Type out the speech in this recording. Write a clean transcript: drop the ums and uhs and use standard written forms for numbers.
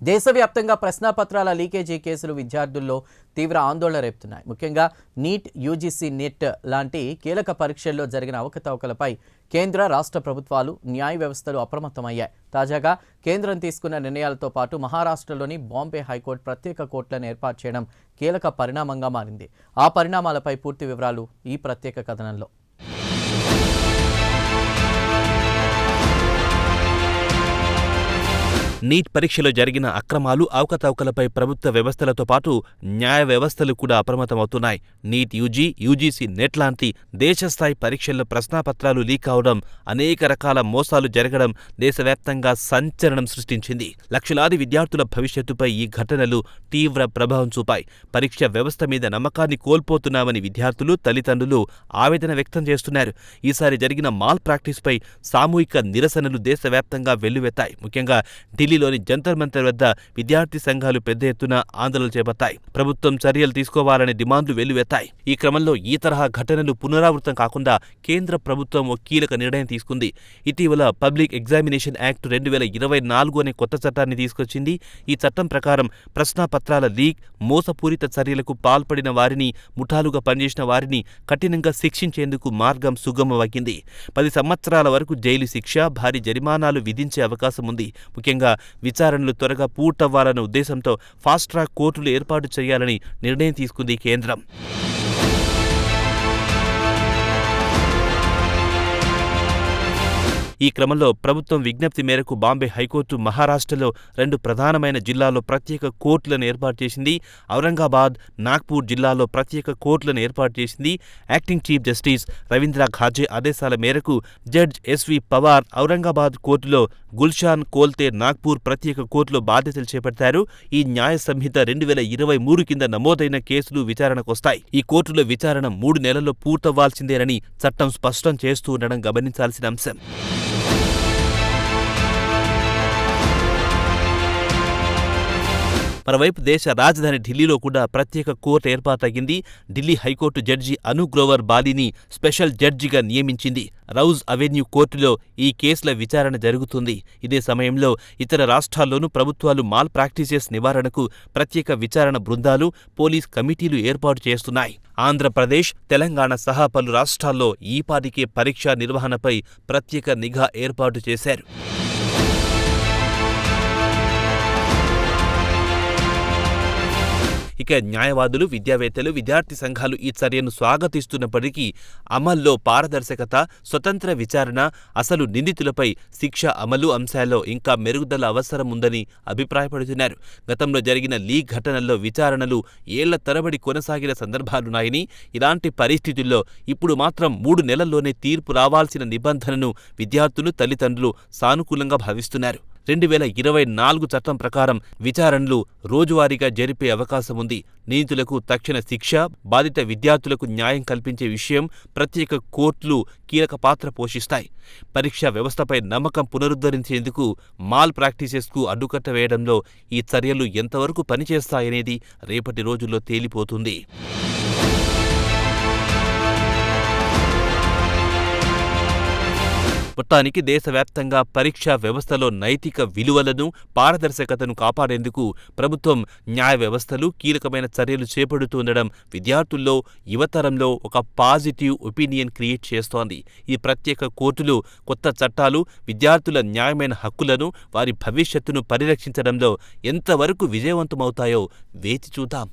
దేశవ్యాప్తంగా ప్రశ్నాపత్రాల లీకేజీ కేసులు విద్యార్థుల్లో తీవ్ర ఆందోళన రేపుతున్నాయి. ముఖ్యంగా నీట్, యూజీసీ నెట్ లాంటి కీలక పరీక్షల్లో జరిగిన అవకతవకలపై కేంద్ర, రాష్ట్ర ప్రభుత్వాలు, న్యాయ వ్యవస్థలు అప్రమత్తమయ్యాయి. తాజాగా కేంద్రం తీసుకున్న నిర్ణయాలతో పాటు మహారాష్ట్రలోని బాంబే హైకోర్టు ప్రత్యేక కోర్టులను ఏర్పాటు చేయడం కీలక పరిణామంగా మారింది. ఆ పరిణామాలపై పూర్తి వివరాలు ఈ ప్రత్యేక కథనంలో. నీట్ పరీక్షలో జరిగిన అక్రమాలు, అవకతవకలపై ప్రభుత్వ వ్యవస్థలతో పాటు న్యాయ వ్యవస్థలు కూడా అప్రమత్తమవుతున్నాయి. నీట్ యూజీ, యూజీసీ నెట్ లాంటి దేశస్థాయి పరీక్షల్లో ప్రశ్నాపత్రాలు లీక్ అవడం, అనేక రకాల మోసాలు జరగడం దేశవ్యాప్తంగా సంచలనం సృష్టించింది. లక్షలాది విద్యార్థుల భవిష్యత్తుపై ఈ ఘటనలు తీవ్ర ప్రభావం చూపాయి. పరీక్ష వ్యవస్థ మీద నమ్మకాన్ని కోల్పోతున్నామని విద్యార్థులు, తల్లిదండ్రులు ఆవేదన వ్యక్తం చేస్తున్నారు. ఈసారి జరిగిన మాల్ ప్రాక్టీస్పై సామూహిక నిరసనలు దేశవ్యాప్తంగా వెల్లువెత్తాయి. ముఖ్యంగా ఢిల్లీలోని జంతర్ మంతర్ వద్ద విద్యార్థి సంఘాలు పెద్ద ఎత్తున ఆందోళనలు చేపట్టాయి. ప్రభుత్వం చర్యలు తీసుకోవాలనే డిమాండ్లు వెల్లువెత్తాయి. ఈ క్రమంలో ఈ తరహా ఘటనలు పునరావృతం కాకుండా కేంద్ర ప్రభుత్వం ఓ కీలక నిర్ణయం తీసుకుంది. ఇటీవల పబ్లిక్ ఎగ్జామినేషన్ యాక్ట్ 2024 అనే కొత్త చట్టాన్ని తీసుకొచ్చింది. ఈ చట్టం ప్రకారం ప్రశ్నాపత్రాల లీక్, మోసపూరిత చర్యలకు పాల్పడిన వారిని, ముఠాలుగా పనిచేసిన వారిని కఠినంగా శిక్షించేందుకు మార్గం సుగమమయ్యింది. 10 సంవత్సరాల వరకు జైలు శిక్ష, భారీ జరిమానాలు విధించే అవకాశం ఉంది. ముఖ్యంగా విచారణలు త్వరగా పూర్తవ్వాలన్న ఉద్దేశంతో ఫాస్ట్ ట్రాక్ కోర్టులు ఏర్పాటు చేయాలని నిర్ణయం తీసుకుంది కేంద్రం. ఈ క్రమంలో ప్రభుత్వం విజ్ఞప్తి మేరకు బాంబే హైకోర్టు మహారాష్ట్రలో 2 ప్రధానమైన జిల్లాల్లో ప్రత్యేక కోర్టులను ఏర్పాటు చేసింది. ఔరంగాబాద్, నాగ్పూర్ జిల్లాల్లో ప్రత్యేక కోర్టులను ఏర్పాటు చేసింది. యాక్టింగ్ చీఫ్ జస్టిస్ రవీంద్ర ఘాజే ఆదేశాల మేరకు జడ్జ్ ఎస్వి పవార్ ఔరంగాబాద్ కోర్టులో, గుల్షాన్ కోల్తే నాగ్పూర్ ప్రత్యేక కోర్టులో బాధ్యతలు చేపడతారు. ఈ న్యాయ సంహిత 2023 కింద నమోదైన కేసులు విచారణకొస్తాయి. ఈ కోర్టులో విచారణ 3 నెలల్లో పూర్తవ్వాల్సిందేనని చట్టం స్పష్టం చేస్తూ ఉండడం గమనించాల్సిన అంశం. మరోవైపు దేశ రాజధాని ఢిల్లీలో కూడా ప్రత్యేక కోర్టు ఏర్పాటయ్యింది. ఢిల్లీ హైకోర్టు జడ్జి అను గ్రోవర్ బాలీని స్పెషల్ జడ్జిగా నియమించింది. రౌజ్ అవెన్యూ కోర్టులో ఈ కేసుల విచారణ జరుగుతుంది. ఇదే సమయంలో ఇతర రాష్ట్రాల్లోనూ ప్రభుత్వాలు మాల్ ప్రాక్టీసెస్ నివారణకు ప్రత్యేక విచారణ బృందాలు, పోలీస్ కమిటీలు ఏర్పాటు చేస్తున్నాయి. ఆంధ్రప్రదేశ్, తెలంగాణ సహా పలు రాష్ట్రాల్లో ఈపాటికే పరీక్షా నిర్వహణపై ప్రత్యేక నిఘా ఏర్పాటు చేశారు. ఇక న్యాయవాదులు, విద్యావేత్తలు, విద్యార్థి సంఘాలు ఈ చర్యను స్వాగతిస్తున్నప్పటికీ అమల్లో పారదర్శకత, స్వతంత్ర విచారణ, అసలు నిందితులపై శిక్ష అమలు అంశాల్లో ఇంకా మెరుగుదల అవసరం ఉందని అభిప్రాయపడుతున్నారు. గతంలో జరిగిన లీక్ ఘటనల్లో విచారణలు ఏళ్ల తరబడి కొనసాగిన సందర్భాలున్నాయని, ఇలాంటి పరిస్థితుల్లో ఇప్పుడు మాత్రం 3 నెలల్లోనే తీర్పు రావాల్సిన నిబంధనను విద్యార్థులు, తల్లిదండ్రులు సానుకూలంగా భావిస్తున్నారు. 2024 చట్టం ప్రకారం విచారణలు రోజువారీగా జరిపే అవకాశం ఉంది. నిందితులకు తక్షణ శిక్ష, బాధిత విద్యార్థులకు న్యాయం కల్పించే విషయం ప్రత్యేక కోర్టులు కీలక పాత్ర పోషిస్తాయి. పరీక్షా వ్యవస్థపై నమ్మకం పునరుద్ధరించేందుకు మాల్ ప్రాక్టీసెస్కు అడ్డుకట్ట వేయడంలో ఈ చర్యలు ఎంతవరకు పనిచేస్తాయనేది రేపటి రోజుల్లో తేలిపోతుంది. మొత్తానికి దేశవ్యాప్తంగా పరీక్షా వ్యవస్థలో నైతిక విలువలను, పారదర్శకతను కాపాడేందుకు ప్రభుత్వం, న్యాయ వ్యవస్థలు కీలకమైన చర్యలు చేపడుతుండడం విద్యార్థుల్లో, యువతరంలో ఒక పాజిటివ్ ఒపీనియన్ క్రియేట్ చేస్తోంది. ఈ ప్రత్యేక కోర్టులు, కొత్త చట్టాలు విద్యార్థుల న్యాయమైన హక్కులను, వారి భవిష్యత్తును పరిరక్షించడంలో ఎంతవరకు విజయవంతమవుతాయో వేచి చూద్దాం.